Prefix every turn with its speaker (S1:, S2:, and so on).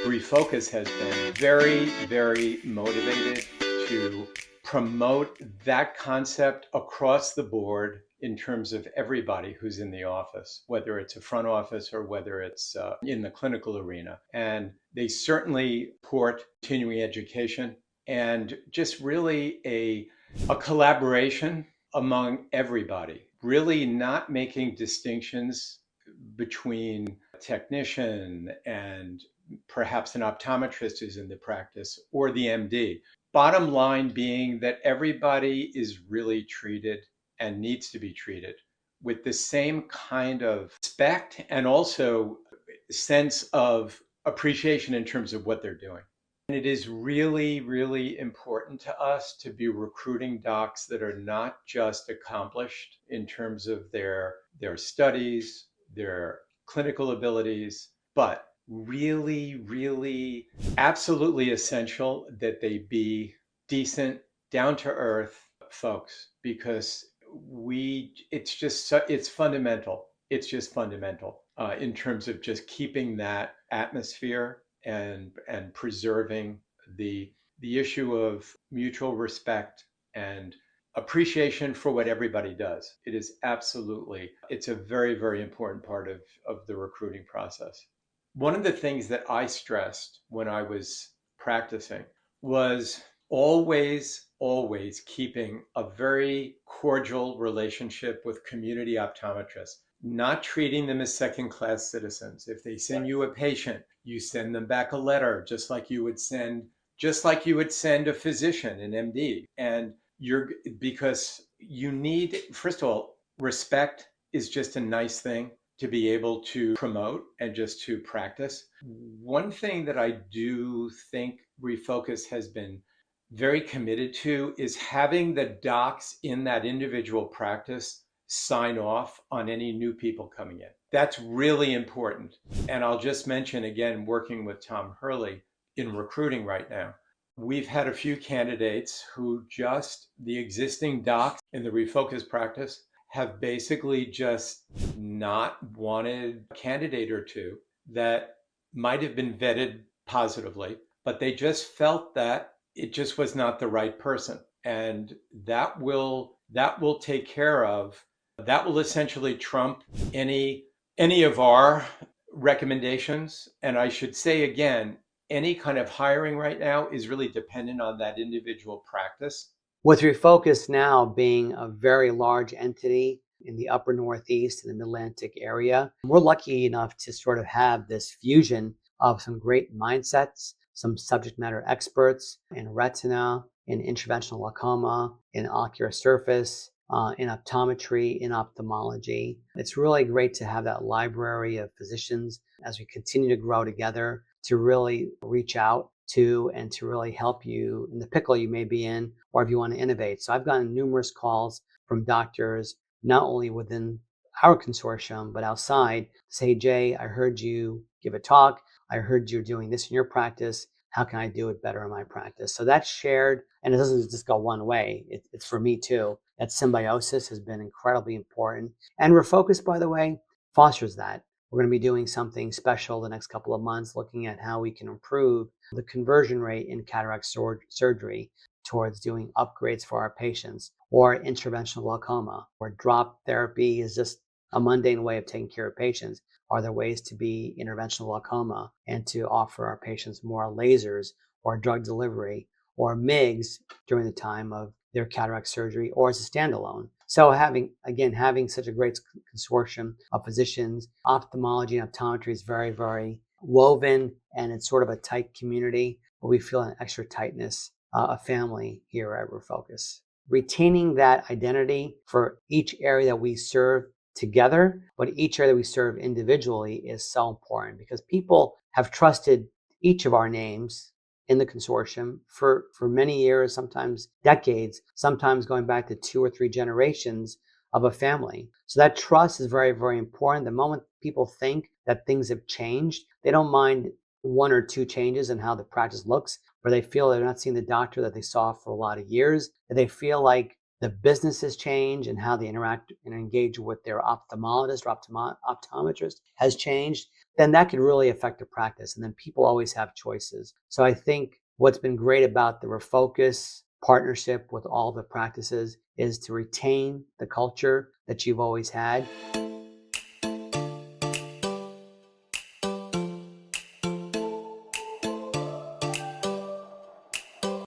S1: ReFocus has been very, very motivated to promote that concept across the board in terms of everybody who's in the office, whether it's a front office or whether it's in the clinical arena. And they certainly support continuing education and just really a collaboration among everybody, really not making distinctions between technician and perhaps an optometrist is in the practice or the MD. Bottom line being that everybody is really treated and needs to be treated with the same kind of respect and also sense of appreciation in terms of what they're doing. And it is really, really important to us to be recruiting docs that are not just accomplished in terms of their studies, their clinical abilities, but really, really absolutely essential that they be decent, down to earth folks, because it's fundamental. It's just fundamental in terms of just keeping that atmosphere and preserving the issue of mutual respect and appreciation for what everybody does. It's a very, very important part of the recruiting process. One of the things that I stressed when I was practicing was always keeping a very cordial relationship with community optometrists, not treating them as second-class citizens. If they send you a patient, you send them back a letter, just like you would send a physician, an MD. And because you need, first of all, respect is just a nice thing to be able to promote and just to practice. One thing that I do think ReFocus has been very committed to is having the docs in that individual practice sign off on any new people coming in. That's really important. And I'll just mention again, working with Tom Hurley in recruiting right now, we've had a few candidates who the existing docs in the ReFocus practice have basically just not wanted a candidate or two that might have been vetted positively, but they just felt that it just was not the right person. And that will essentially trump any of our recommendations. And I should say again, any kind of hiring right now is really dependent on that individual practice.
S2: With ReFocus now being a very large entity in the upper Northeast and the Mid-Atlantic area, we're lucky enough to sort of have this fusion of some great mindsets, some subject matter experts in retina, in interventional glaucoma, in ocular surface, in optometry, in ophthalmology. It's really great to have that library of physicians as we continue to grow together to really reach out to and to really help you in the pickle you may be in, or if you want to innovate. So I've gotten numerous calls from doctors, not only within our consortium, but outside, to say, Jay, I heard you give a talk. I heard you're doing this in your practice. How can I do it better in my practice? So that's shared, and it doesn't just go one way. It's for me too. That symbiosis has been incredibly important. And ReFocus, by the way, fosters that. We're going to be doing something special the next couple of months, looking at how we can improve the conversion rate in cataract surgery towards doing upgrades for our patients, or interventional glaucoma, where drop therapy is just a mundane way of taking care of patients. Are there ways to be interventional glaucoma and to offer our patients more lasers or drug delivery or MIGS during the time of their cataract surgery, or as a standalone? So having such a great consortium of physicians, ophthalmology and optometry is very, very woven, and it's sort of a tight community, but we feel an extra tightness, a family here at ReFocus. Retaining that identity for each area that we serve together, but each area that we serve individually is so important, because people have trusted each of our names in the consortium for many years, sometimes decades, sometimes going back to 2 or 3 generations of a family. So that trust is very, very important. The moment people think that things have changed, they don't mind 1 or 2 changes in how the practice looks, where they feel they're not seeing the doctor that they saw for a lot of years, that they feel like the business has changed and how they interact and engage with their ophthalmologist or optometrist has changed. then that could really affect the practice. And then people always have choices. So I think what's been great about the ReFocus partnership with all the practices is to retain the culture that you've always had.